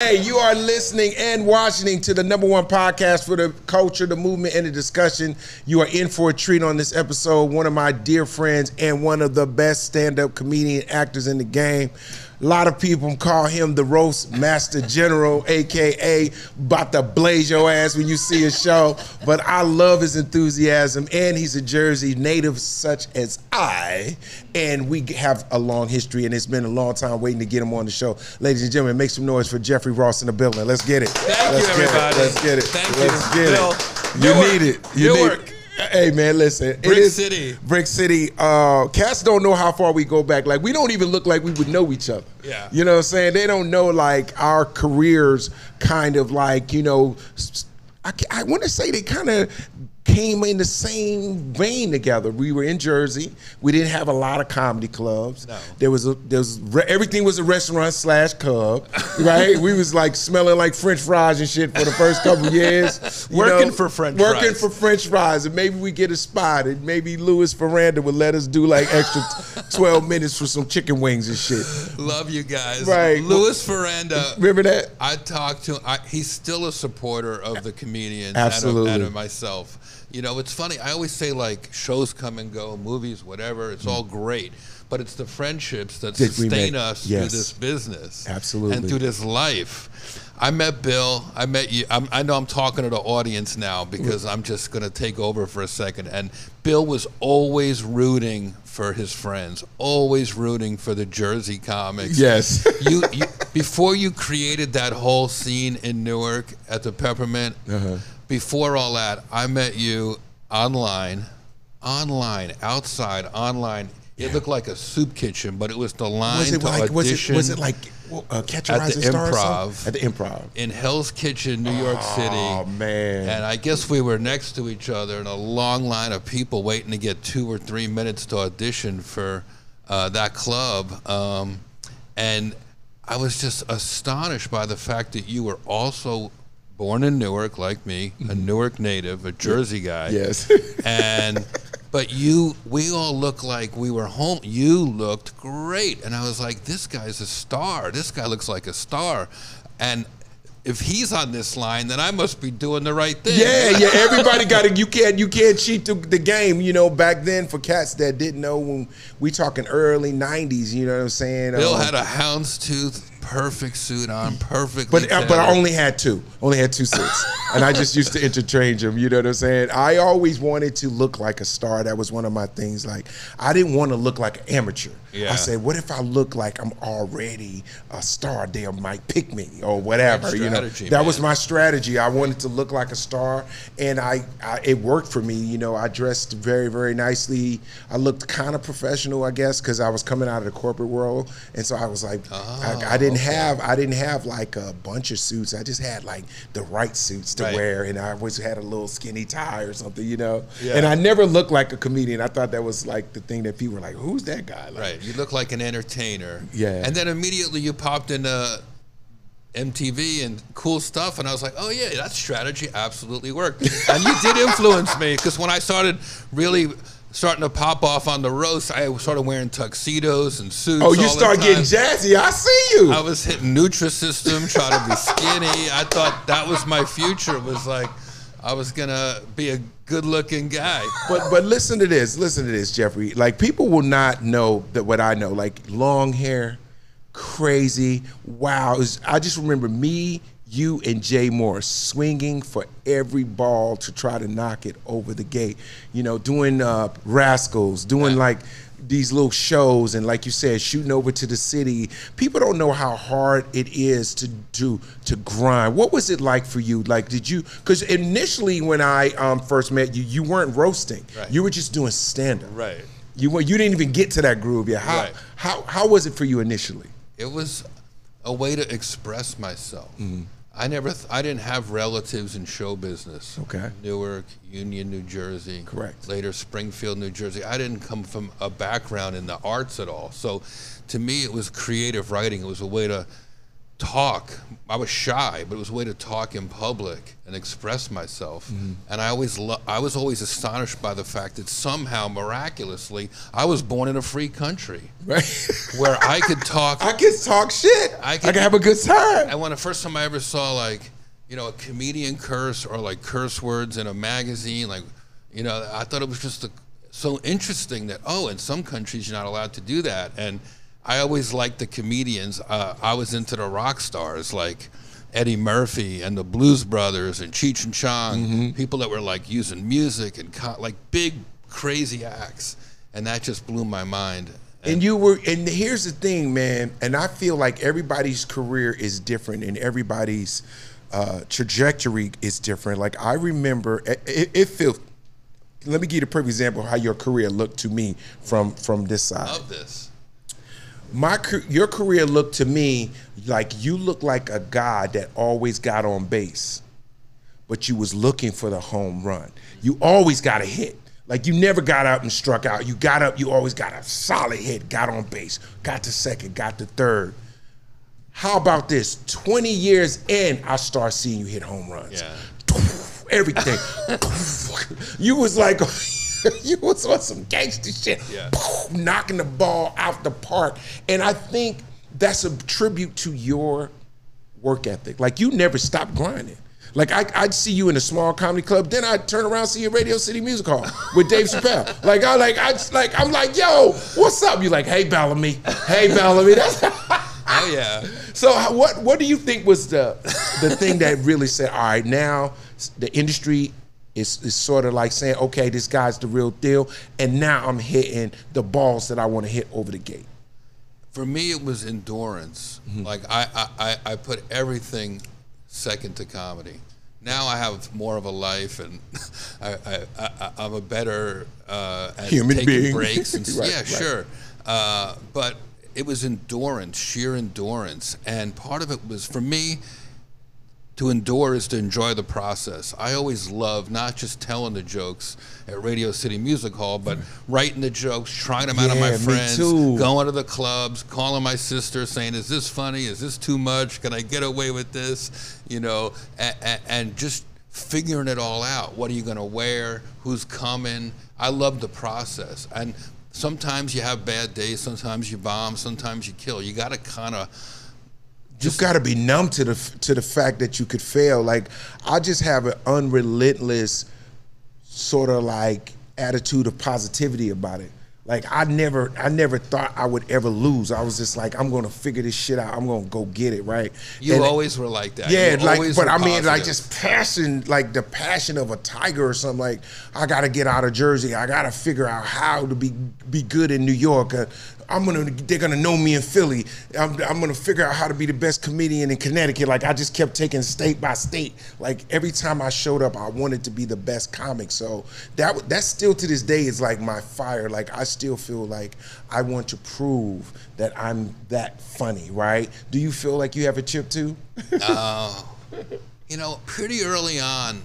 Hey, you are listening and watching to the #1 podcast for the culture, the movement, and the discussion. You are in for a treat on this episode. One of my dear friends and one of the best stand-up comedian actors in the game. A lot of people call him the Roastmaster General, a.k.a. about to blaze your ass when you see his show. But I love his enthusiasm, and he's a Jersey native such as I. And we have a long history, and it's been a long time waiting to get him on the show. Ladies and gentlemen, make some noise for Jeffrey Ross in the building. Let's get it. Thank you, everybody. Let's get it. Thank Let's you, get Bill. it. You need it. You need it. Hey man, listen. Brick City. Brick City. Cats don't know how far we go back. Like, we don't even look like we would know each other. Yeah. You know what I'm saying? They don't know, like, our careers kind of like, you know, I want to say they kind of came in the same vein together. We were in Jersey. We didn't have a lot of comedy clubs. No. Everything was a restaurant / club, right? We was like smelling like French fries and shit for the first couple of years. Working for French fries. And maybe we get a spot, and maybe Louis Ferranda would let us do like extra 12 minutes for some chicken wings and shit. Love you guys. Right. Louis Ferranda. Remember that? I talked to him. He's still a supporter of the comedians. Absolutely. And of myself. You know, it's funny. I always say, like, shows come and go, movies, whatever. It's all great. But it's the friendships that sustain us through this business. Absolutely. And through this life. I met Bill. I met you. I know I'm talking to the audience now because I'm just going to take over for a second. And Bill was always rooting for his friends, always rooting for the Jersey comics. Yes. you before you created that whole scene in Newark at the Peppermint, before all that, I met you online, outside, online. It looked like a soup kitchen, but it was the line to audition. Was it like Catch a Rising Star? At the Improv. In Hell's Kitchen, New York City. Oh, man. And I guess we were next to each other in a long line of people waiting to get 2 or 3 minutes to audition for that club. And I was just astonished by the fact that you were also born in Newark, like me, a Newark native, a Jersey guy. Yes. But we all looked like we were home. You looked great. And I was like, this guy's a star. This guy looks like a star. And if he's on this line, then I must be doing the right thing. Yeah. Everybody got it. You can't cheat the game. You know, back then, for cats that didn't know, when we talking early '90s. You know what I'm saying? Bill had a houndstooth, perfect suit on, perfect. But I only had two suits, and I just used to interchange them. You know what I'm saying? I always wanted to look like a star. That was one of my things. Like, I didn't want to look like an amateur. Yeah. I said, what if I look like I'm already a star? They might pick me or whatever. You know, that was my strategy. I wanted to look like a star, and it worked for me. You know, I dressed very, very nicely. I looked kind of professional, I guess, because I was coming out of the corporate world, and so I was like, I didn't have like a bunch of suits. I just had like the right suits to wear, and I always had a little skinny tie or something, you know. Yeah. And I never looked like a comedian. I thought that was like the thing that people were like, "Who's that guy?" Like, right. You look like an entertainer. Yeah. And then immediately you popped into MTV and cool stuff, and I was like, "Oh yeah, that strategy absolutely worked." And you did influence me, because when I started starting to pop off on the roast, I started wearing tuxedos and suits. Oh, you start getting jazzy. I see you. I was hitting Nutrisystem, trying to be skinny. I thought that was my future. It was like I was gonna be a good-looking guy. But listen to this, Jeffrey. Like, people will not know that what I know. Like, long hair, crazy. Wow. I just remember me, you, and Jay Moore swinging for every ball to try to knock it over the gate. You know, doing Rascals, doing like these little shows, and like you said, shooting over to the city. People don't know how hard it is to grind. What was it like for you? Like, did you? Because initially, when I first met you, you weren't roasting. Right. You were just doing stand-up. Right. You didn't even get to that groove yet. How was it for you initially? It was a way to express myself. I didn't have relatives in show business. Okay. Newark, Union, New Jersey. Correct. Later, Springfield, New Jersey. I didn't come from a background in the arts at all. So to me, it was creative writing. It was a way to talk. I was shy, but it was a way to talk in public and express myself. And I was always astonished by the fact that somehow, miraculously, I was born in a free country, right? Where I could talk. I could talk shit. I could have a good time. And when the first time I ever saw, like, you know, a comedian curse or like curse words in a magazine, like, you know, I thought it was just so interesting that, oh, in some countries you're not allowed to do that. And I always liked the comedians. I was into the rock stars like Eddie Murphy and the Blues Brothers and Cheech and Chong, people that were like using music and like big, crazy acts. And that just blew my mind. And here's the thing, man, and I feel like everybody's career is different and everybody's trajectory is different. Like I remember, it feels, let me give you the perfect example of how your career looked to me from this side. Love this. Your career looked to me like you looked like a guy that always got on base, but you was looking for the home run. You always got a hit. Like you never got up and struck out. You got up, you always got a solid hit, got on base, got to second, got to third. How about this? 20 years in, I start seeing you hit home runs. Yeah. Everything. You was like, you was on some gangster shit, knocking the ball out the park. And I think that's a tribute to your work ethic. Like you never stopped grinding. Like I'd see you in a small comedy club, then I'd turn around and see you at Radio City Music Hall with Dave Chappelle. I'm like, yo, what's up? You're like, hey Bellamy, hey Bellamy. Oh yeah. So what do you think was the thing that really said, all right, now the industry is sort of like saying, okay, this guy's the real deal, and now I'm hitting the balls that I want to hit over the gate? For me, it was endurance. Like I put everything second to comedy. Now I have more of a life, and I'm a better at human taking being. breaks. And, Right, yeah, right. sure. But it was endurance, sheer endurance, and part of it was for me. To endure is to enjoy the process. I always love not just telling the jokes at Radio City Music Hall, but writing the jokes, trying them out of my friends, going to the clubs, calling my sister, saying, "Is this funny? Is this too much? Can I get away with this?" You know, and just figuring it all out. What are you going to wear? Who's coming? I love the process. And sometimes you have bad days. Sometimes you bomb. Sometimes you kill. You got to kind of. You got to be numb to the fact that you could fail. Like I just have an unrelentless sort of like attitude of positivity about it. Like I never thought I would ever lose. I was just like, I'm gonna figure this shit out. I'm gonna go get it, right? You always were like that. Yeah, like, but I mean, like just passion, like the passion of a tiger or something. Like I gotta get out of Jersey. I gotta figure out how to be good in New York. They're gonna know me in Philly. I'm gonna figure out how to be the best comedian in Connecticut. Like I just kept taking state by state. Like every time I showed up, I wanted to be the best comic. So that's still to this day is like my fire. Like I still feel like I want to prove that I'm that funny, right? Do you feel like you have a chip too? You know, pretty early on,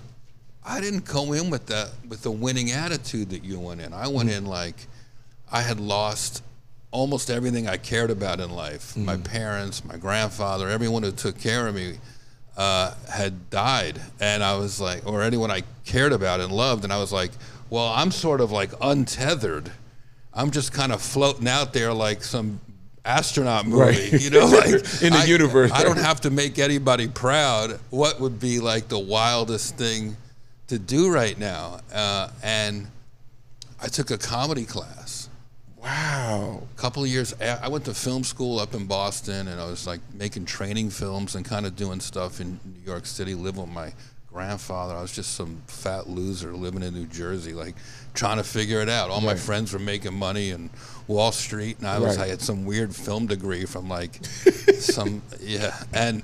I didn't go in with the winning attitude that you went in. I went in like I had lost almost everything I cared about in life. My parents, my grandfather, everyone who took care of me had died. And I was like, or anyone I cared about and loved. And I was like, well, I'm sort of like untethered. I'm just kind of floating out there like some astronaut movie, right. You know, like in the universe. I don't have to make anybody proud. What would be like the wildest thing to do right now? And I took a comedy class. Wow. A couple of years, I went to film school up in Boston, and I was like making training films and kind of doing stuff in New York City, living with my grandfather. I was just some fat loser living in New Jersey, like trying to figure it out. All my friends were making money in Wall Street, and I had some weird film degree from like and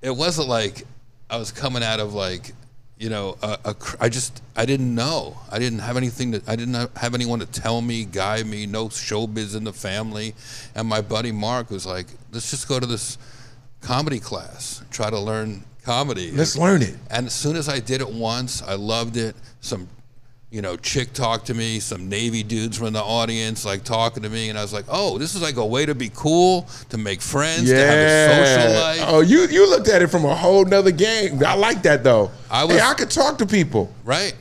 it wasn't like I was coming out of like, you know, I didn't know. I didn't have anyone to tell me, guide me, no showbiz in the family. And my buddy Mark was like, let's just go to this comedy class, try to learn comedy. Let's learn it. And as soon as I did it once, I loved it. you know, chick talked to me. Some Navy dudes were in the audience, like talking to me, and I was like, "Oh, this is like a way to be cool, to make friends, to have a social life." Oh, you looked at it from a whole nother game. I like that though. I could talk to people, right?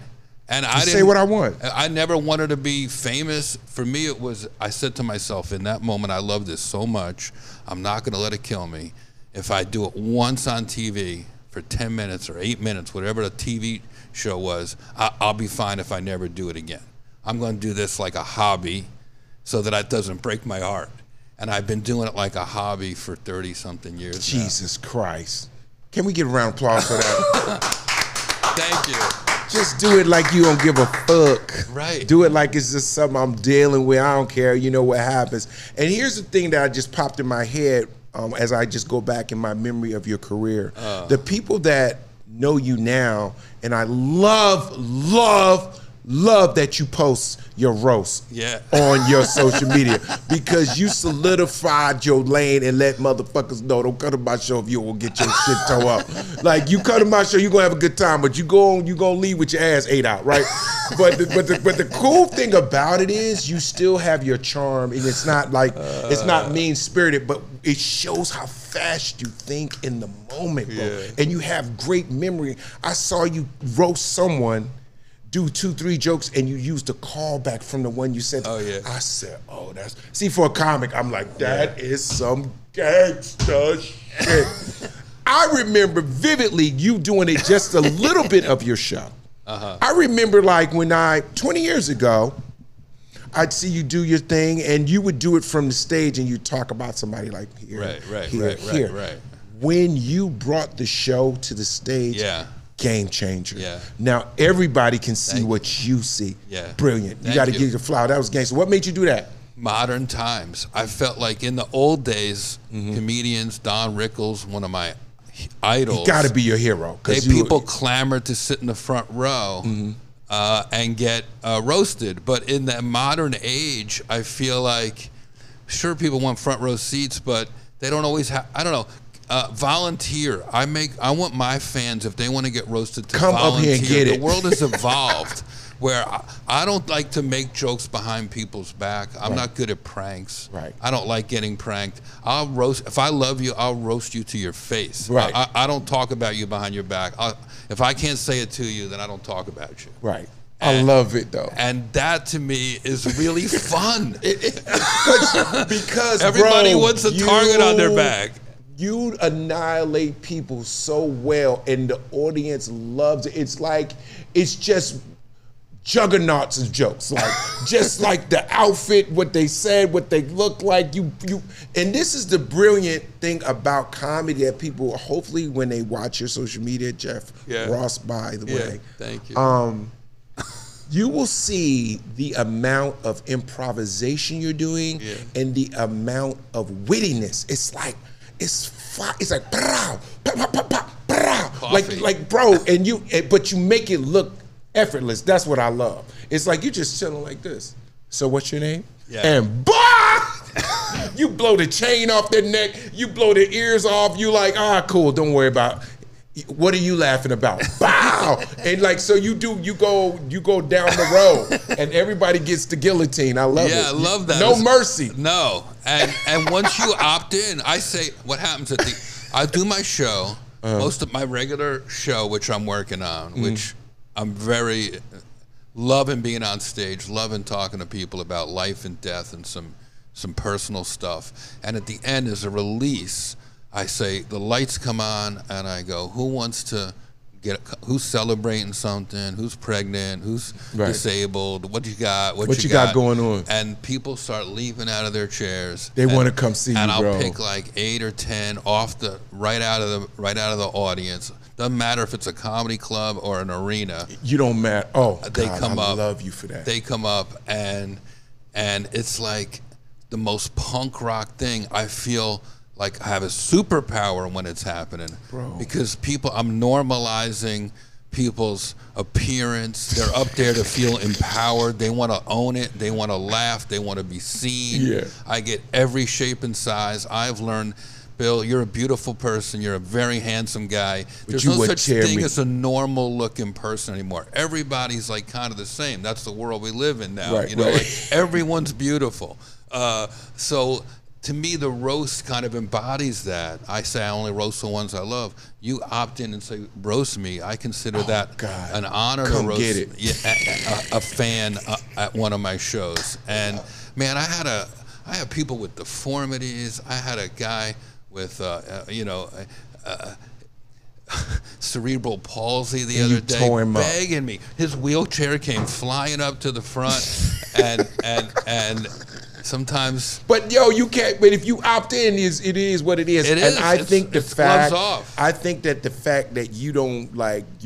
And I didn't say what I want. I never wanted to be famous. For me, it was. I said to myself in that moment, "I love this so much. I'm not going to let it kill me. If I do it once on TV for 10 minutes or 8 minutes, whatever the TV show was, I'll be fine if I never do it again. I'm going to do this like a hobby so that it doesn't break my heart." And I've been doing it like a hobby for 30-something years Jesus Christ. Can we get a round of applause for that? Thank you. Just do it like you don't give a fuck. Right. Do it like it's just something I'm dealing with. I don't care. You know what happens. And here's the thing that I just popped in my head as I just go back in my memory of your career. The people that know you now, and I love that you post your roast on your social media, because you solidified your lane and let motherfuckers know, don't come to my show if you won't get your shit toe up. Like, you come to my show, you're gonna have a good time, but you gonna leave with your ass ate out, right? But the cool thing about it is you still have your charm, and it's not like it's not mean spirited, but it shows how fast you think in the moment, bro. And you have great memory. I saw you roast someone, do 2-3 jokes, and you used a callback from the one you said. Oh yeah. I said, oh, that's, see, for a comic, I'm like, that is some gangsta shit. I remember vividly you doing it just a little bit of your show. I remember like when 20 years ago, I'd see you do your thing, and you would do it from the stage, and you'd talk about somebody like here, here. When you brought the show to the stage, game changer. Now everybody can see what you see. Brilliant. You got to give the flower. That was gangster. What made you do that? Modern times. I felt like in the old days, comedians, Don Rickles, one of my idols. He got to be your hero. People clamored to sit in the front row and get roasted. But in the modern age, I feel like, sure, people want front row seats, but they don't always have, I don't know. Volunteer. I want my fans, if they want to get roasted, to come volunteer. Up here and get it. The world has evolved where I don't like to make jokes behind people's back. I'm not good at pranks. I don't like getting pranked. I'll roast. If I love you, I'll roast you to your face. I don't talk about you behind your back. If I can't say it to you, then I don't talk about you. I love it though, and that to me is really fun. Because everybody wants a target on their back. You annihilate people so well, and the audience loves it. It's like, it's just juggernauts of jokes, like just like the outfit, what they said, what they look like. And this is the brilliant thing about comedy that people, hopefully, when they watch your social media, Jeff Ross, by the way, thank you. You will see the amount of improvisation you're doing and the amount of wittiness. It's like, it's like brow, like bro, but you make it look effortless. That's what I love. It's like you just chilling like this. So what's your name? And you blow the chain off their neck, you blow their ears off. You like, cool, don't worry about it. What are you laughing about? Bow! And like, so you go down the road, and everybody gets the guillotine. I love it. Yeah, I love that. No mercy. No, and once you opt in, I say, what happens I do my show, most of my regular show, which I'm working on, which I'm very loving being on stage, loving talking to people about life and death and some personal stuff. And at the end is a release. I say, the lights come on, and I go, who's celebrating something, who's pregnant, who's disabled, what you got, what you got going on? And people start leaping out of their chairs. They want to come see you, and bro. I'll pick like 8 or 10 off right out of the audience. Doesn't matter if it's a comedy club or an arena. You don't matter. Oh, they God, come I up. love you for that. They come up, and it's like the most punk rock thing. I feel like I have a superpower when it's happening, bro. Because I'm normalizing people's appearance. They're up there to feel empowered. They want to own it. They want to laugh. They want to be seen. I get every shape and size. I've learned Bill, you're a beautiful person. You're a very handsome guy. There's no such thing as a normal-looking person anymore. Everybody's like kind of the same. That's the world we live in now. Right, you know, like everyone's beautiful. So to me, the roast kind of embodies that. I say I only roast the ones I love. You opt in and say roast me. I consider that an honor to roast a fan at one of my shows. And man, I had people with deformities. I had a guy with, cerebral palsy the other day, begging me. His wheelchair came flying up to the front, and sometimes. But yo, you can't. But if you opt in, it is what it is. I think the fact that you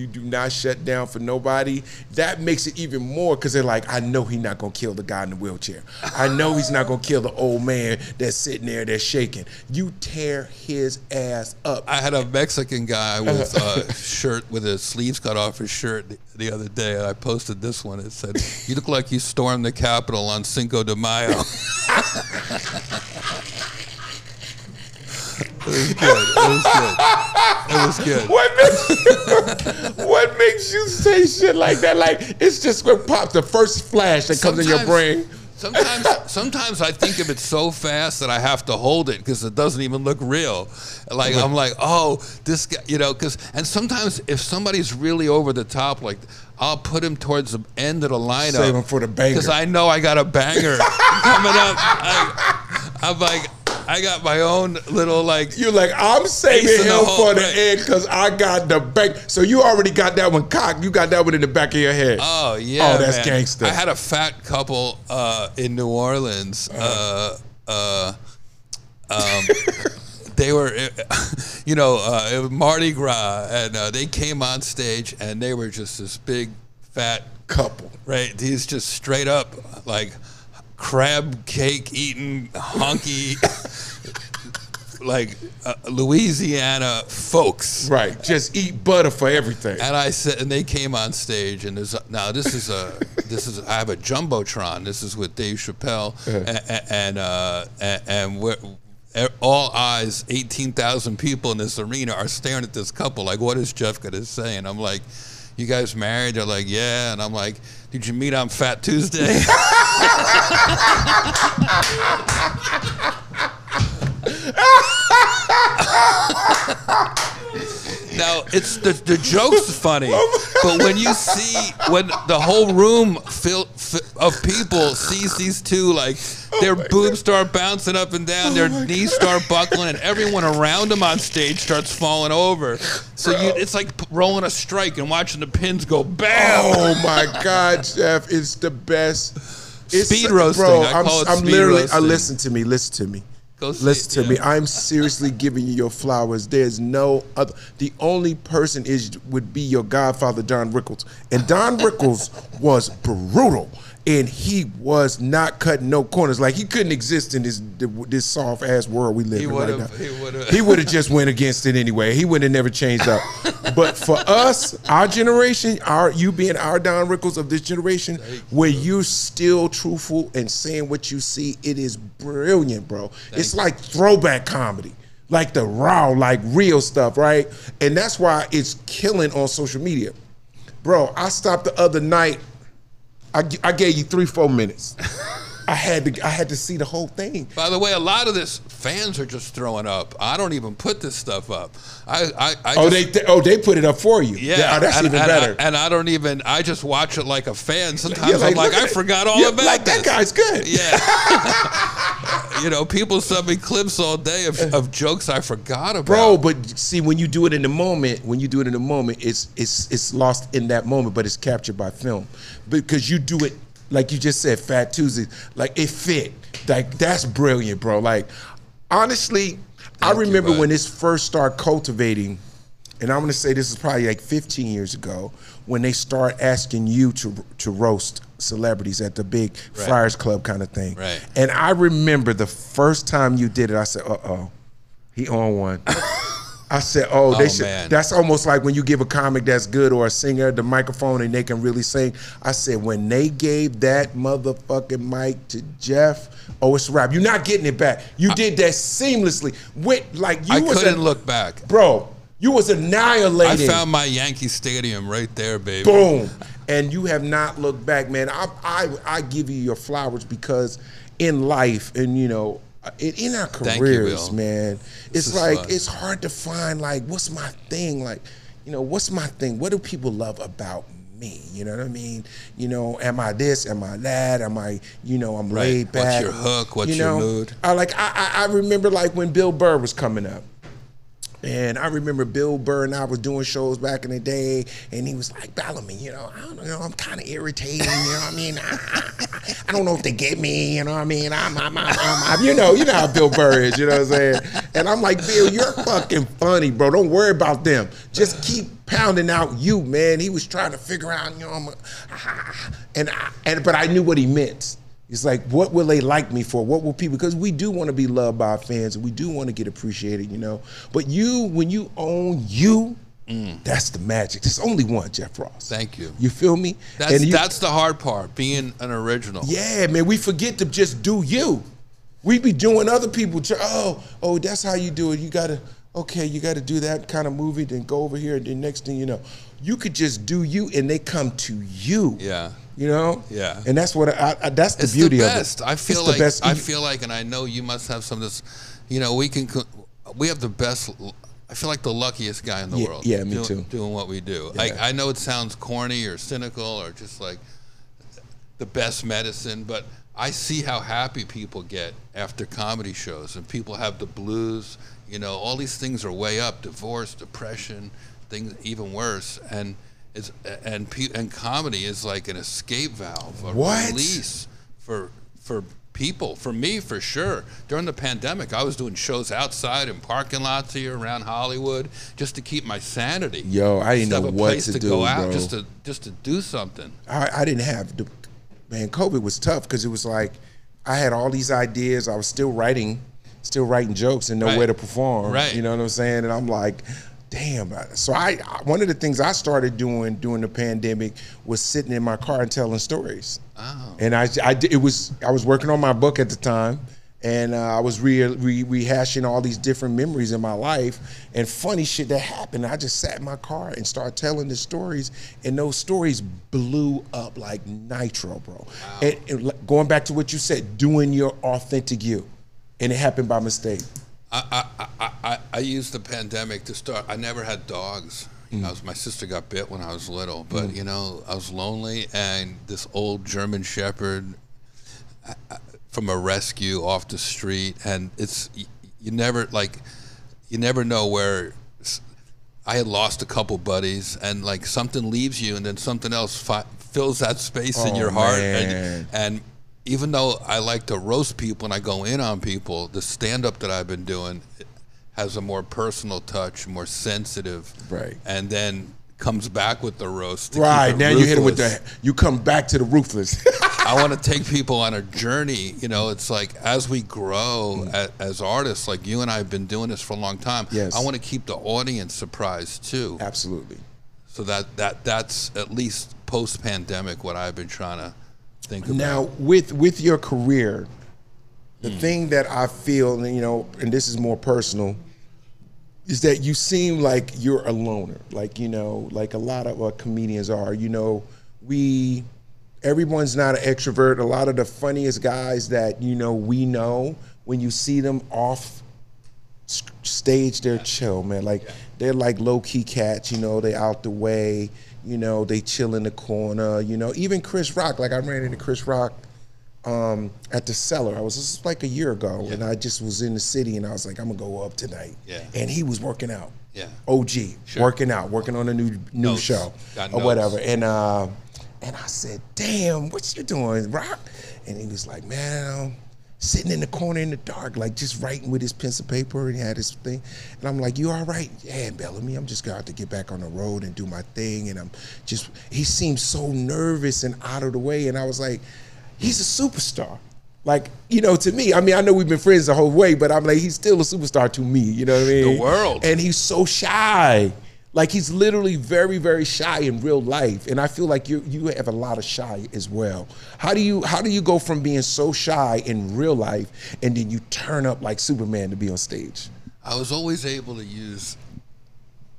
do not shut down for nobody, that makes it even more, because they're like, I know he's not gonna kill the guy in the wheelchair. I know he's not gonna kill the old man that's sitting there, that's shaking. You tear his ass up. I had a Mexican guy with a shirt with his sleeves cut off his shirt the other day, and I posted this one. It said, "You look like you stormed the Capitol on Cinco de Mayo." It was good. It was good. What makes you say shit like that? Like, it's just what pops the first flash that comes in your brain. Sometimes I think of it so fast that I have to hold it because it doesn't even look real. Like, I'm like, oh, this guy, you know, and sometimes if somebody's really over the top, like, I'll put him towards the end of the lineup. Save him for the banger. Because I know I got a banger coming up. I'm like, I got my own little, like. You're like, I'm saving him for the end because I got the bank. So you already got that one cocked. You got that one in the back of your head. Oh, yeah. Oh, that's gangster. I had a fat couple in New Orleans. They were, you know, it was Mardi Gras, and they came on stage, and they were just this big, fat couple. Right? These just straight up, like, crab cake eating, honky, like Louisiana folks. Right. Just eat butter for everything. And I said, and they came on stage, and this is I have a jumbotron. This is with Dave Chappelle, and we're. All eyes, 18,000 people in this arena are staring at this couple. Like, what is Jeff going to say? And I'm like, you guys married? They're like, yeah. And I'm like, did you meet on Fat Tuesday? Now, it's the joke's funny, but when you see, when the whole room of people sees these two, like, their boobs start bouncing up and down, their knees start buckling, and everyone around them on stage starts falling over. So it's like rolling a strike and watching the pins go bam. Oh my God, Jeff, it's the best. Speed roasting. Bro, I call it speed roasting. roasting. Listen to me. Listen to me. I'm seriously giving you your flowers. There's no other. The only person would be your godfather, Don Rickles. And Don Rickles was brutal. And he was not cutting no corners. Like, he couldn't exist in this soft ass world we live in right now. He would have just went against it anyway. He would have never changed up. But for us, our generation, you being our Don Rickles of this generation, where you're still truthful and saying what you see, it is brilliant, bro. It's like throwback comedy. Like the raw, like real stuff, right? And that's why it's killing on social media. Bro, I stopped the other night. I gave you 3-4 minutes. I had to see the whole thing. By the way, a lot of this fans are just throwing up. I don't even put this stuff up. They put it up for you. Yeah, that's even better. And I don't even. I just watch it like a fan. Sometimes I'm like, I forgot all about like this. That guy's good. Yeah. You know, people send me clips all day of jokes I forgot about. Bro, but see, when you do it in the moment, it's lost in that moment, but it's captured by film because you do it. Like you just said, Fat Tuesday, like it fit. Like, that's brilliant, bro. Like, honestly, I remember when this first started cultivating, and I'm gonna say this is probably like 15 years ago, when they start asking you to roast celebrities at the big Friars Club kind of thing. Right. And I remember the first time you did it, I said, uh-oh, he on one. I said, oh, they should. Man. That's almost like when you give a comic that's good or a singer the microphone and they can really sing. I said, when they gave that motherfucking mic to Jeff, oh, it's a wrap. You're not getting it back. You did that seamlessly. I couldn't look back. Bro, you was annihilated. I found my Yankee Stadium right there, baby. Boom. And you have not looked back, man. I give you your flowers because in life and, you know, in our careers, man, it's like, it's hard to find, like, what's my thing? Like, you know, what's my thing? What do people love about me? You know what I mean? You know, am I this? Am I that? Am I, you know, I'm laid back. What's your hook? What's your mood? I remember, like, when Bill Burr was coming up. And I remember Bill Burr and I was doing shows back in the day, and he was like, Bellamy, you know, I don't know, I'm kind of irritating, you know what I mean? I don't know if they get me, you know what I mean? You know how Bill Burr is, you know what I'm saying? And I'm like, Bill, you're fucking funny, bro. Don't worry about them. Just keep pounding out you, man. He was trying to figure out, you know, but I knew what he meant. It's like, what will they like me for? What will people, because we do want to be loved by our fans and we do want to get appreciated, you know. But when you own you, that's the magic. There's only one, Jeff Ross. Thank you. You feel me? That's the hard part, being an original. Yeah, man, we forget to just do you. We be doing other people, oh, that's how you do it. You gotta do that kind of movie, then go over here, and then next thing you know, you could just do you and they come to you. Yeah. You know, yeah, and that's what that's the beauty of it. I feel like, and I know you must have some of this. You know, we have the best. I feel like the luckiest guy in the world. Yeah, me too. Doing what we do. Yeah. I know it sounds corny or cynical or just like the best medicine, but I see how happy people get after comedy shows, and people have the blues. You know, all these things are way up: divorce, depression, things even worse, and comedy is like an escape valve, a release for people. For me, for sure. During the pandemic, I was doing shows outside in parking lots here around Hollywood just to keep my sanity. Yo, I didn't know what to do, go out, bro. Just to do something. I didn't have man. COVID was tough because it was like I had all these ideas. I was still writing jokes and nowhere to perform. Right. You know what I'm saying? And I'm like, damn. So one of the things I started doing during the pandemic was sitting in my car and telling stories. Oh. And I was working on my book at the time, and I was rehashing all these different memories in my life and funny shit that happened. I just sat in my car and started telling the stories, and those stories blew up like nitro, bro. Wow. And going back to what you said, doing your authentic you, and it happened by mistake. I used the pandemic to start. I never had dogs. My sister got bit when I was little, but you know, I was lonely, and this old German Shepherd from a rescue off the street, and you never know where. I had lost a couple buddies, and like something leaves you, and then something else fills that space in your heart, and even though I like to roast people and I go in on people, the stand-up that I've been doing has a more personal touch, more sensitive, right? And then comes back with the roast. Right, now you hit it with you come back to the ruthless. I want to take people on a journey. You know, it's like as we grow as artists, like you and I have been doing this for a long time. Yes. I want to keep the audience surprised too. Absolutely. So that's at least post-pandemic what I've been trying to think about. Now, with your career, the thing that I feel, you know, and this is more personal, is that you seem like you're a loner. Like, you know, like a lot of comedians are. You know, everyone's not an extrovert. A lot of the funniest guys that, you know, we know, when you see them off stage, they're chill, man. Like, they're like low-key cats, you know, they out the way. You know, they chill in the corner, you know. Even Chris Rock, like I ran into Chris Rock at the Cellar. This was like a year ago, and I just was in the city, and I was like, I'm gonna go up tonight. Yeah. And he was working out. Yeah. OG, working on a new show or whatever. And I said, damn, what you doing, Rock? And he was like, man, sitting in the corner in the dark, like just writing with his pencil paper, and he had his thing. And I'm like, you all right? Yeah, Bellamy, I'm just going to get back on the road and do my thing. And he seemed so nervous and out of the way. And I was like, he's a superstar. Like, you know, to me, I mean, I know we've been friends the whole way, but I'm like, he's still a superstar to me, you know what I mean? The world. And he's so shy. Like, he's literally very, very shy in real life. And I feel like you have a lot of shy as well. How do you go from being so shy in real life and then you turn up like Superman to be on stage? I was always able to use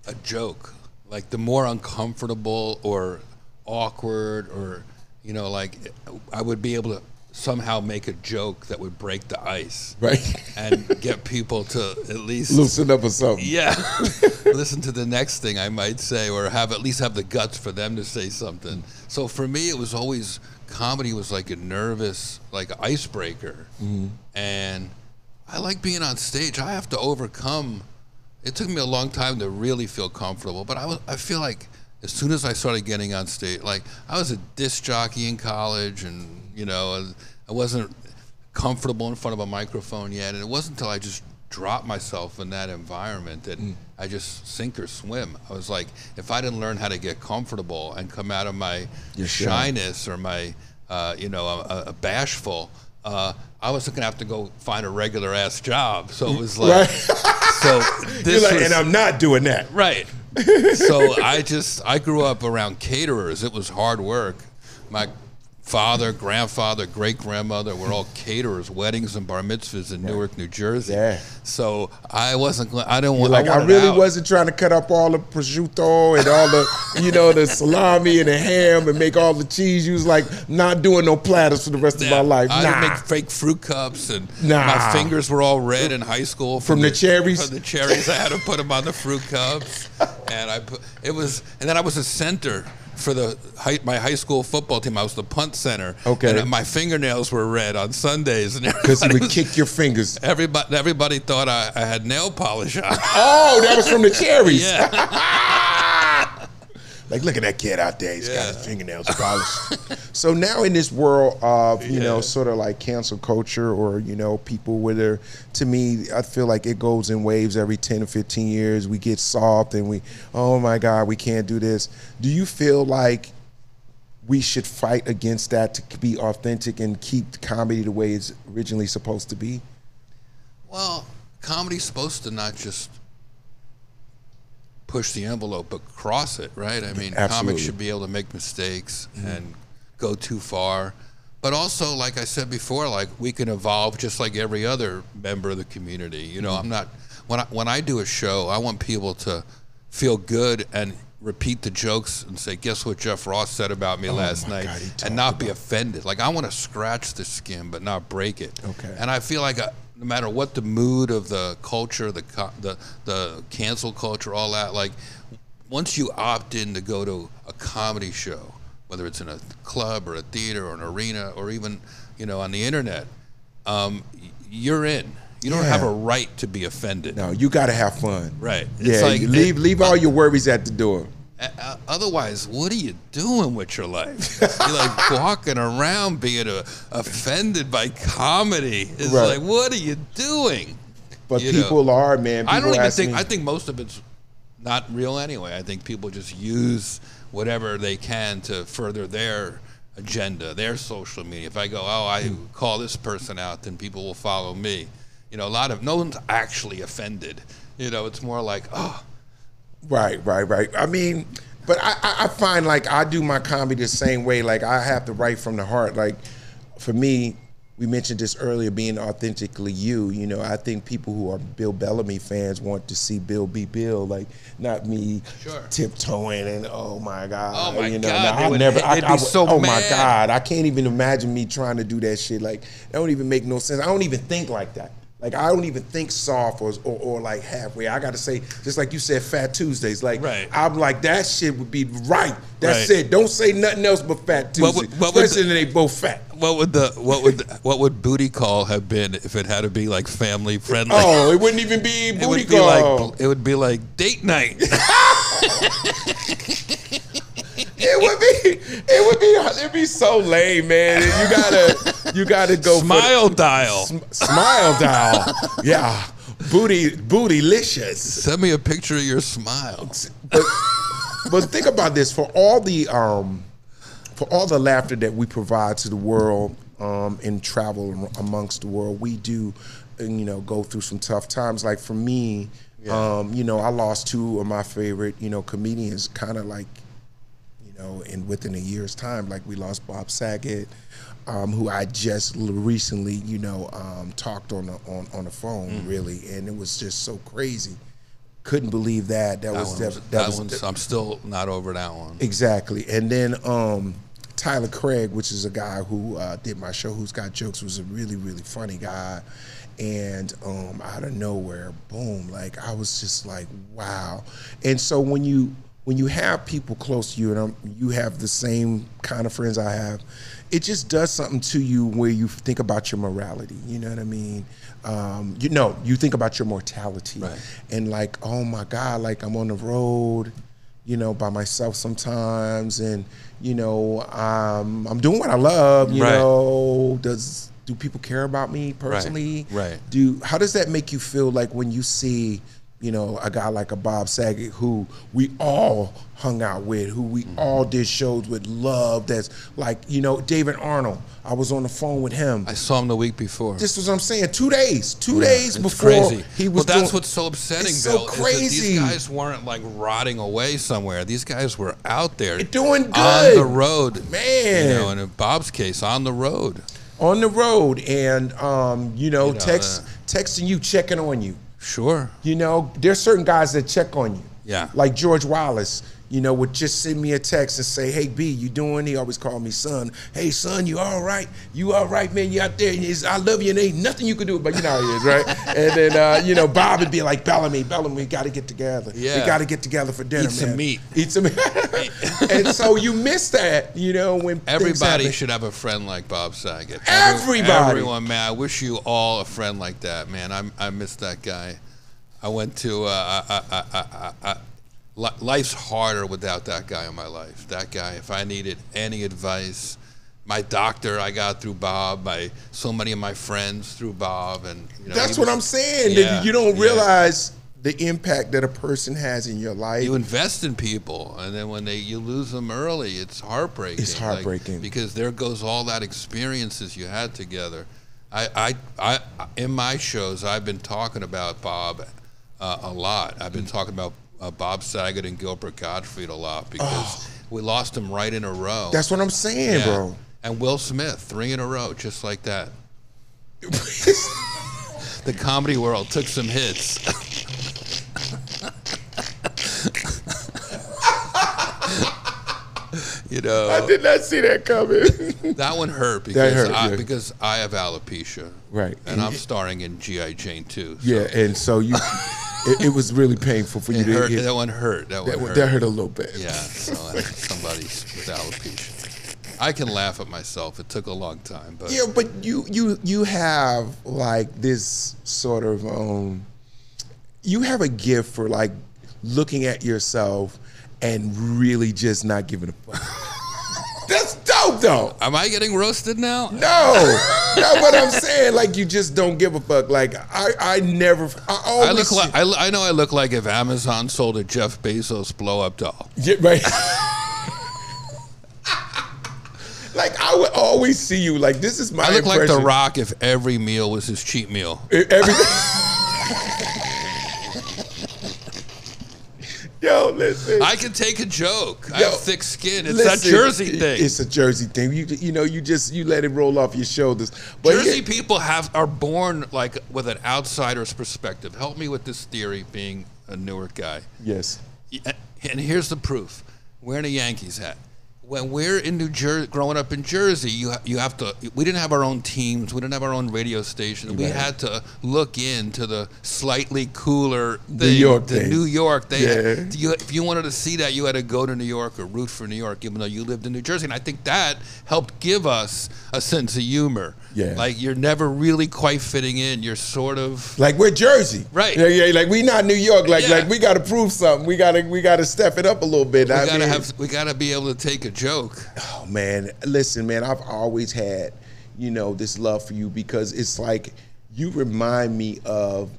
a joke. Like, the more uncomfortable or awkward or, you know, like, I would be able to somehow make a joke that would break the ice, right, and get people to at least loosen up or something. Yeah, listen to the next thing I might say, or at least have the guts for them to say something. So for me, it was always comedy was like a nervous, like icebreaker, and I like being on stage. I have to overcome. It took me a long time to really feel comfortable, but I feel like as soon as I started getting on stage, like I was a disc jockey in college, and you know, I wasn't comfortable in front of a microphone yet, and it wasn't until I just dropped myself in that environment that I just sink or swim. I was like, if I didn't learn how to get comfortable and come out of my shyness or my, you know, a bashful, I was gonna have to go find a regular ass job. So it was like, so this You're like, and I'm not doing that. Right. So I grew up around caterers. It was hard work. My father, grandfather, great-grandmother were all caterers, weddings and bar mitzvahs in Newark, New Jersey. Yeah. So I wasn't, I didn't want, I really wasn't trying to cut up all the prosciutto and all the, you know, the salami and the ham and make all the cheese. You was like, not doing no platters for the rest of my life. I didn't make fake fruit cups, and my fingers were all red in high school. From the cherries? From the cherries, I had to put them on the fruit cups. And and then I was a center for my high school football team. I was the punt center. Okay. And my fingernails were red on Sundays. Because you would kick your fingers. Everybody thought I had nail polish on. Oh, that was from the cherries. Yeah. Like, look at that kid out there. He's got his fingernails polished. So now in this world of, you know, sort of like cancel culture, or, you know, people where to me, I feel like it goes in waves every 10 or 15 years. We get soft and oh my God, we can't do this. Do you feel like we should fight against that to be authentic and keep comedy the way it's originally supposed to be? Well, comedy's supposed to not just push the envelope, but cross it, right? I mean, comics should be able to make mistakes and go too far. But also, like I said before, like we can evolve just like every other member of the community. You know, I'm not, when I do a show, I want people to feel good and repeat the jokes and say, guess what Jeff Ross said about me last night, and not be offended. Like, I want to scratch the skin, but not break it. Okay. And I feel like no matter what the mood of the culture, the cancel culture, all that, like once you opt in to go to a comedy show, whether it's in a club or a theater or an arena or even, you know, on the internet, you're in. You don't have a right to be offended. No, you got to have fun. Right. It's like, leave all your worries at the door. Otherwise, what are you doing with your life? You're like walking around being offended by comedy. It's like, what are you doing? But people are, man. People I don't even think. I think most of it's not real anyway. I think people just use whatever they can to further their agenda, their social media. If I go, I call this person out, then people will follow me. You know, no one's actually offended. You know, it's more like, Right. I mean, but I find like I do my comedy the same way. Like I have to write from the heart. Like for me, we mentioned this earlier, being authentically you. You know, I think people who are Bill Bellamy fans want to see Bill be Bill, like not me tiptoeing and oh my God. Oh my God. They'd be so mad. My God, I can't even imagine me trying to do that shit. Like that don't even make no sense. I don't even think like that. Like, I don't even think soft or like halfway. I got to say, just like you said, Fat Tuesdays. Like, I'm like, that shit would be right. That's it. Don't say nothing else but Fat Tuesday. Especially when they both fat. What would Booty Call have been if it had to be like family friendly? Oh, it wouldn't even be Booty Call. It would be like Date Night. It'd be so lame, man. You gotta go Smile Dial. Smile Dial. Yeah. Bootylicious. Send me a picture of your smile. But think about this, for all the laughter that we provide to the world and travel amongst the world, we do, you know, go through some tough times. Like for me, you know, I lost 2 of my favorite, you know, comedians kind of like, you know, within a year's time. Like we lost Bob Sagget, who I just recently, you know, talked on the phone, really, and it was just so crazy. Couldn't believe that. That was I'm still not over that one. Exactly. And then Tyler Craig, which is a guy who did my show, Who's Got Jokes, was a really, really funny guy. And out of nowhere, boom, like I was just like, wow. And so when you have people close to you, and you have the same kind of friends I have, it just does something to you where you think about your morality. You know what I mean? You know, you think about your mortality, right. And like, oh my God, like I'm on the road, you know, by myself sometimes, and you know, I'm doing what I love. You know, do people care about me personally? Right. How does that make you feel, like when you see, you know, a guy like a Bob Saget, who we all hung out with, who we all did shows with, love, that's like, you know, David Arnold, I was on the phone with him. I saw him the week before. This was what I'm saying, 2 days before crazy. He was that's what's so upsetting, it's Bill, so crazy. is that these guys weren't like rotting away somewhere. These guys were out there doing good. On the road. Man. You know, and in Bob's case, on the road. On the road, and, you know texting you, checking on you. Sure. You know, there's certain guys that check on you. Yeah. Like George Wallace, you know, would just send me a text and say, hey, B, you doing? He always called me son. Hey, son, you all right? You all right, man? You out there? I love you, and ain't nothing you can do about, you know how he is, right? And then, you know, Bob would be like, Bellamy, we got to get together. Yeah. We got to get together for dinner, Eat some meat. Eat some meat. And so you miss that, you know, when everybody should have a friend like Bob Saget. Everyone, man. I wish you all a friend like that, man. I miss that guy. I went to life's harder without that guy in my life. That guy, if I needed any advice, my doctor I got through Bob, so many of my friends through Bob, and you know, that's what I'm saying. Yeah, you don't realize the impact that a person has in your life. You invest in people, and then when you lose them early, it's heartbreaking. It's heartbreaking, because there goes all that experiences you had together. I in my shows, I've been talking about Bob a lot. I've been talking about Bob Saget and Gilbert Gottfried a lot, because we lost them right in a row. That's what I'm saying, bro. And Will Smith, 3 in a row, just like that. The comedy world took some hits. You know, I did not see that coming. That one hurt because I have alopecia, right? And I'm starring in G.I. Jane 2. So. Yeah, and so you. It was really painful for you to hear. That one hurt. That hurt a little bit. Yeah, so somebody with alopecia. I can laugh at myself. It took a long time, but yeah, but you have like this sort of you have a gift for like looking at yourself and really just not giving a fuck. That's dope, though. Am I getting roasted now? No, but I'm saying, like, you just don't give a fuck. Like, I know I look like if Amazon sold a Jeff Bezos blow-up doll. Yeah, right. Like, I would always see you, like, this is my I look impression. like The Rock if every meal was his cheat meal. Yo, listen. I can take a joke. I have thick skin. It's that Jersey thing. It's a Jersey thing. You know, you let it roll off your shoulders. But Jersey people are born like with an outsider's perspective. Help me with this theory, being a Newark guy. Yes. And here's the proof. Wearing a Yankees hat. When we're in New Jersey, growing up in Jersey, you have to. We didn't have our own teams. We didn't have our own radio station. We had to look into the slightly cooler thing, New York. If you wanted to see that, you had to go to New York or root for New York, even though you lived in New Jersey. And I think that helped give us a sense of humor. Yeah. Like, you're never really quite fitting in. You're sort of like, we're Jersey, right? Yeah. Like, we not New York. Like we got to prove something. We got to step it up a little bit. We got to be able to take a joke. Oh man, listen, man, I've always had, you know, this love for you, because it's like you remind me of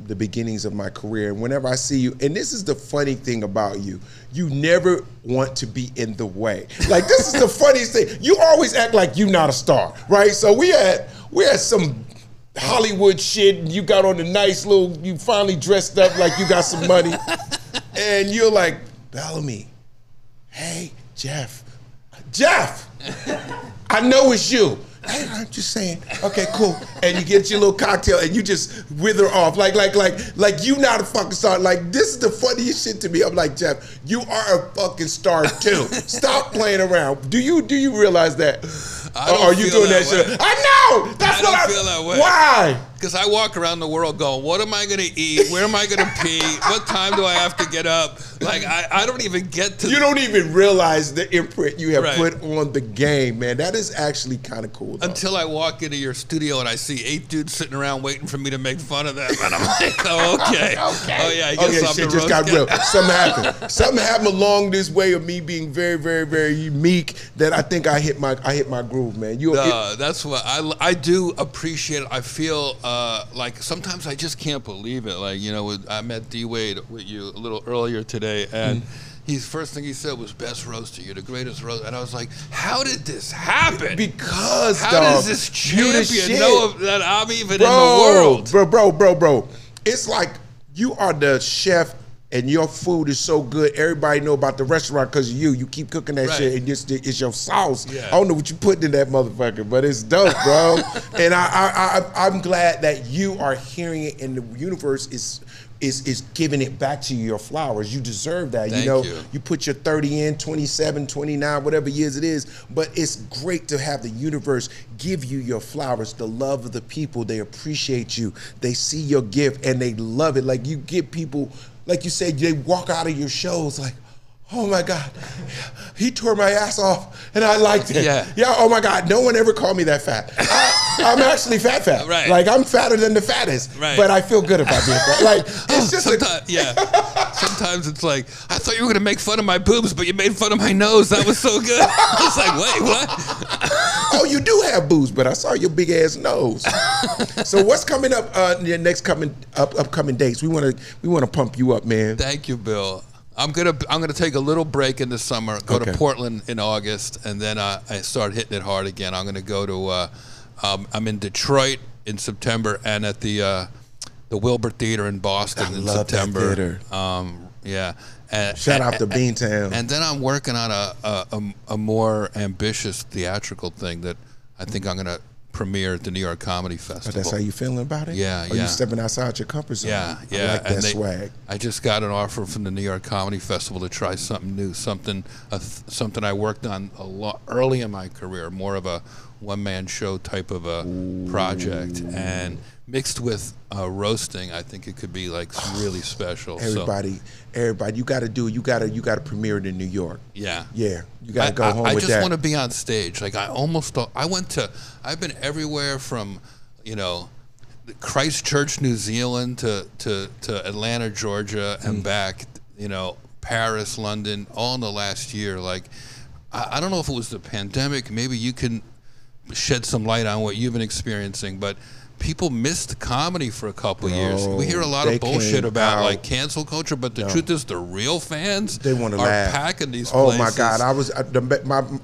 the beginnings of my career. And whenever I see you, and this is the funny thing about you, you never want to be in the way. Like, this is the funniest thing. You always act like you're not a star, right? So we had some Hollywood shit, and you got on the nice little, you finally dressed up like you got some money, and you're like, Bellamy, hey, Jeff, I know it's you. Hey, I'm just saying, okay, cool. And you get your little cocktail and you just wither off. Like you not a fucking star. Like, this is the funniest shit to me. I'm like, Jeff, you are a fucking star too. Stop playing around. Do you realize that? Or are you doing that shit? I know! That's what I feel that way. Why? Because I walk around the world going, what am I going to eat? Where am I going to pee? What time do I have to get up? Like, I don't even get to... You don't even realize the imprint you have put on the game, man. That is actually kind of cool, though. Until I walk into your studio and I see 8 dudes sitting around waiting for me to make fun of them. And I'm like, oh, okay. Oh, yeah, I guess shit just got real. Something happened. Something happened along this way of me being very, very, very meek that I think I hit my groove, man. That's what I do appreciate it. I feel like sometimes I just can't believe it. Like, you know, I met D Wade with you a little earlier today, and his first thing he said was, "Best roaster, you're the greatest roaster." And I was like, "How did this happen? Because how does this champion know that I'm even in the world?" Bro. It's like you are the chef. And your food is so good, everybody know about the restaurant because of you. You keep cooking that shit, and it's your sauce. Yeah. I don't know what you put in that motherfucker, but it's dope, bro. And I'm glad that you are hearing it, and the universe is giving it back to you, your flowers. You deserve that. Thank you. You put your 30 in, 27, 29, whatever years it is, but it's great to have the universe give you your flowers, the love of the people. They appreciate you. They see your gift, and they love it. Like, you give people... Like you said, they walk out of your shows like, oh my God, he tore my ass off and I liked it. Yeah, oh my God, no one ever called me that fat. I'm actually fat. Right. Like, I'm fatter than the fattest, but I feel good about being fat. Like, it's just Sometimes it's like, I thought you were going to make fun of my boobs, but you made fun of my nose. That was so good. I was like, wait, what? Oh, you do have boobs, but I saw your big ass nose. So what's coming up in your next upcoming dates? We want to pump you up, man. Thank you, Bill. I'm gonna take a little break in the summer, go to Portland in August, and then I start hitting it hard again. I'm gonna go to I'm in Detroit in September, and at the Wilbur Theater in Boston in September. That theater. Yeah. Shout out to Beantown. And then I'm working on a more ambitious theatrical thing that I think I'm gonna premiere at the New York Comedy Festival. Oh, that's how you feeling about it? Yeah, Are you stepping outside your comfort zone? Yeah. I like that swag. I just got an offer from the New York Comedy Festival to try something new, something I worked on a lot early in my career, more of a one-man show type of a project, and mixed with roasting, I think it could be like really special. Everybody, you got to premiere it in New York. Yeah, you got to go home with that. I just want to be on stage. Like, I've been everywhere from, you know, Christchurch, New Zealand to Atlanta, Georgia, and back. You know, Paris, London, all in the last year. Like, I don't know if it was the pandemic. Maybe you can shed some light on what you've been experiencing, but people missed comedy for a couple years. We hear a lot of bullshit about like cancel culture, but the truth is the real fans they want to laugh. Packing these places. Oh my God,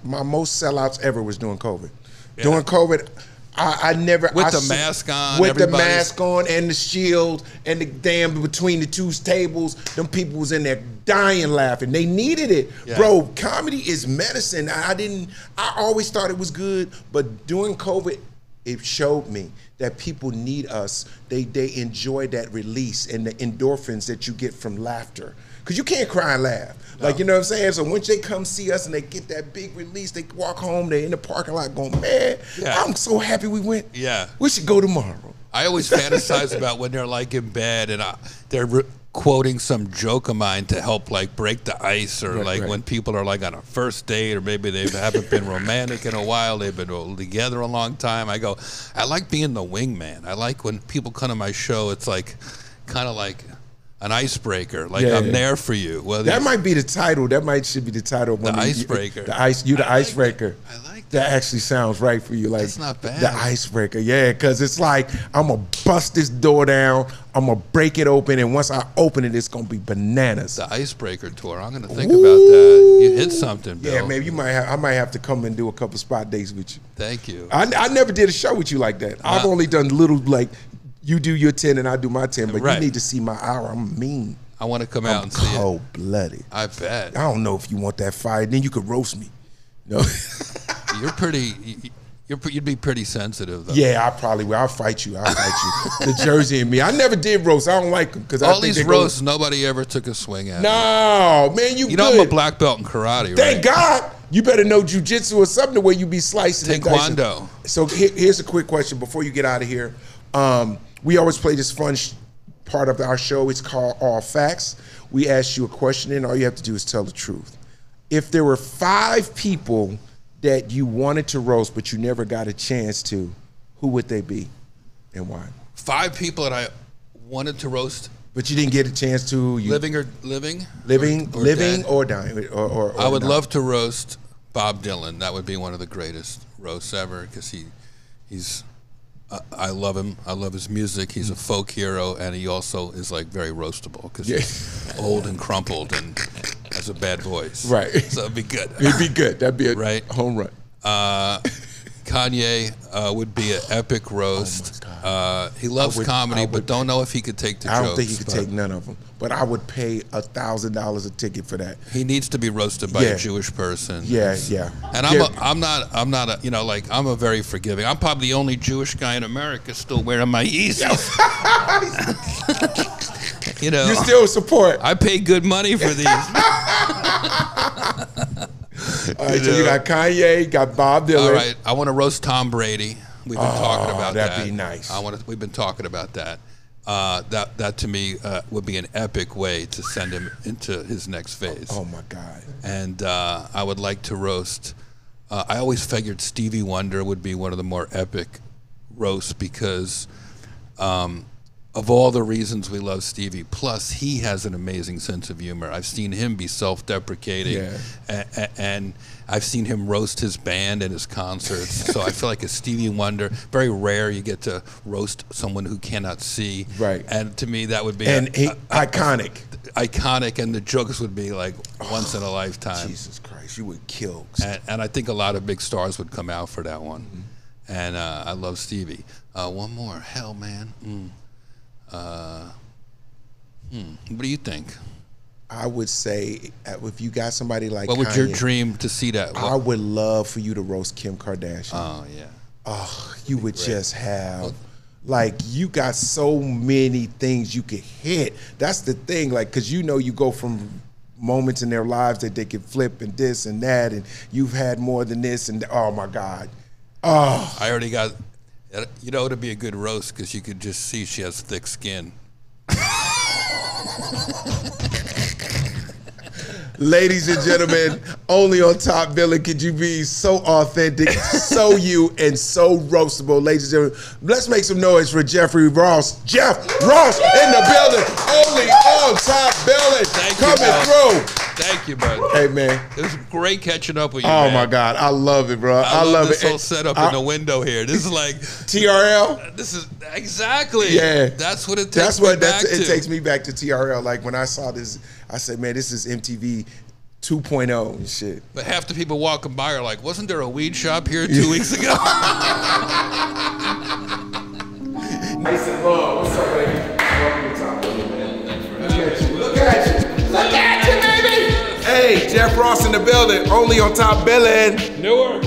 my most sellouts ever was during COVID. During COVID, I never with the mask on, with the mask on and the shield and the damn between the two tables. Them people was in there dying laughing. They needed it, bro. Comedy is medicine. I always thought it was good, but during COVID, it showed me that people need us. They enjoy that release and the endorphins that you get from laughter. Because you can't cry and laugh. No. Like, you know what I'm saying? So once they come see us and they get that big release, they walk home, they're in the parking lot going, man, I'm so happy we went. Yeah. We should go tomorrow. I always fantasize about when they're like in bed and they're quoting some joke of mine to help like break the ice, or when people are like on a first date, or maybe they haven't been romantic in a while, they've been together a long time. I go, I like being the wingman. I like when people come to my show, it's like kind of like an icebreaker. Like I'm there for you. That might be the title. Should be the title. The icebreaker. The icebreaker. I like That actually sounds right for you. Like, that's not bad. The icebreaker, yeah, because it's like, I'm going to bust this door down, I'm going to break it open, and once I open it, it's going to be bananas. The icebreaker tour. I'm going to think about that. You hit something, Bill. Yeah, maybe I might have to come and do a couple spot dates with you. Thank you. I never did a show with you like that. I've only done little, like, you do your 10 and I do my 10, but you need to see my hour. I'm mean. I want to come out and see it. Cold-blooded. I bet. I don't know if you want that fire. Then you could roast me. No. You're pretty. You'd be pretty sensitive, though. Yeah, I probably will. I'll fight you. The Jersey and me. I never did roast. I don't like them because all these roasts, nobody ever took a swing at. No, man, you know I'm a black belt in karate. Thank God. You better know jujitsu or something where you be slicing. Taekwondo. So here's a quick question before you get out of here. We always play this fun part of our show. It's called All Facts. We ask you a question, and all you have to do is tell the truth. If there were 5 people that you wanted to roast but you never got a chance to, who would they be and why? 5 people that I wanted to roast, but you didn't get a chance to. Living or dying. I would love to roast Bob Dylan. That would be one of the greatest roasts ever because he's. I love him. I love his music. He's a folk hero, and he also is like very roastable because he's old and crumpled and has a bad voice. Right. So it'd be good. It'd be good. That'd be a home run. Kanye would be an epic roast. He loves comedy, but don't know if he could take the jokes. I don't think he could take none of them. But I would pay $1,000 a ticket for that. He needs to be roasted by a Jewish person. Yeah. And I'm not I'm a very forgiving. I'm probably the only Jewish guy in America still wearing my Yeezys. You know, you still support. I pay good money for these. All right, so you got Kanye, got Bob Dylan. All right, I want to roast Tom Brady. We've been talking about that. That'd be nice. We've been talking about that. That to me would be an epic way to send him into his next phase. Oh my God! And I would like to roast. I always figured Stevie Wonder would be one of the more epic roasts because of all the reasons we love Stevie. Plus, he has an amazing sense of humor. I've seen him be self-deprecating, and I've seen him roast his band in his concerts. So I feel like a Stevie Wonder, very rare you get to roast someone who cannot see. Right. And to me, that would be iconic. Iconic, and the jokes would be like once in a lifetime. Jesus Christ, you would kill. And I think a lot of big stars would come out for that one. Mm-hmm. And I love Stevie. One more. Hell, man. What do you think? I would say if you got somebody like what would Kanye, your dream to see that? I would love for you to roast Kim Kardashian. Oh yeah. Oh, you would just have like you got so many things you could hit. That's the thing, like because you know you go from moments in their lives that they could flip and this and that, and you've had more than this, and oh my God. Oh, I already got. You know, it'd be a good roast because you could just see she has thick skin. Ladies and gentlemen, only on Top Billing could you be so authentic, so you, and so roastable. Ladies and gentlemen, let's make some noise for Jeffrey Ross. Jeff Ross in the building, only on Top Billing. Coming through. Thank you, brother. Hey, man. It was great catching up with you, Oh, man. my God. I love it, bro. I love this whole setup in the window here. This is like... TRL? This is... Exactly. Yeah. That's what it takes me back to. It takes me back to TRL. Like, when I saw this, I said, man, this is MTV 2.0 and shit. But half the people walking by are like, wasn't there a weed shop here 2 weeks ago? Nice and long. What's up, baby? Welcome to Top Billing, man. Thanks for having me. Look at you. Look at you, baby. Hey, Jeff Ross in the building, only on Top Billing. Newark.